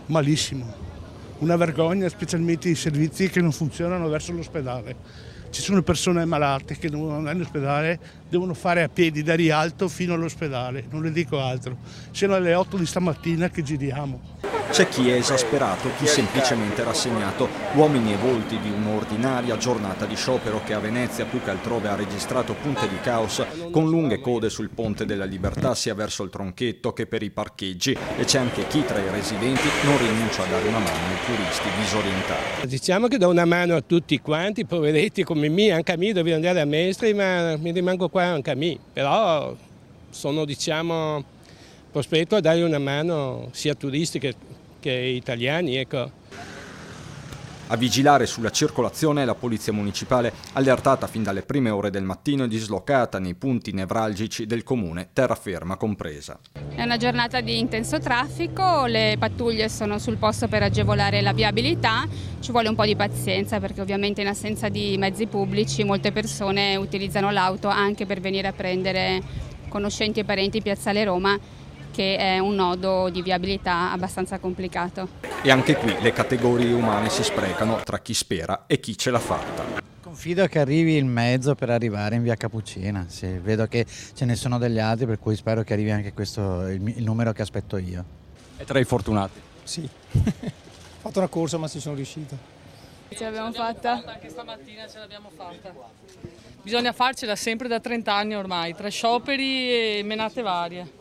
malissimo. Una vergogna, specialmente i servizi che non funzionano verso l'ospedale. Ci sono persone malate che devono andare in ospedale, devono fare a piedi da Rialto fino all'ospedale, non le dico altro. Sono alle 8 di stamattina che giriamo. C'è chi è esasperato, chi semplicemente rassegnato, uomini e volti di un'ordinaria giornata di sciopero che a Venezia più che altrove ha registrato punte di caos con lunghe code sul Ponte della Libertà sia verso il Tronchetto che per i parcheggi, e c'è anche chi tra i residenti non rinuncia a dare una mano ai turisti disorientati. Diciamo che do una mano a tutti quanti, poveretti come me, anche a me devo andare a Mestre, ma mi rimango qua anche a me, però sono prospetto a dare una mano sia a turisti che italiani, ecco. A vigilare sulla circolazione la Polizia Municipale, allertata fin dalle prime ore del mattino e dislocata nei punti nevralgici del comune, terraferma compresa. È una giornata di intenso traffico, le pattuglie sono sul posto per agevolare la viabilità, ci vuole un po' di pazienza perché ovviamente in assenza di mezzi pubblici molte persone utilizzano l'auto anche per venire a prendere conoscenti e parenti in Piazzale Roma, che è un nodo di viabilità abbastanza complicato. E anche qui le categorie umane si sprecano tra chi spera e chi ce l'ha fatta. Confido che arrivi il mezzo per arrivare in via Cappuccina, sì, vedo che ce ne sono degli altri, per cui spero che arrivi anche questo, il numero che aspetto io. E tra i fortunati? Sì, ho fatto una corsa ma ci sono riuscito. Ce l'abbiamo fatta? Anche stamattina ce l'abbiamo fatta. Bisogna farcela sempre da 30 anni ormai, tra scioperi e menate varie.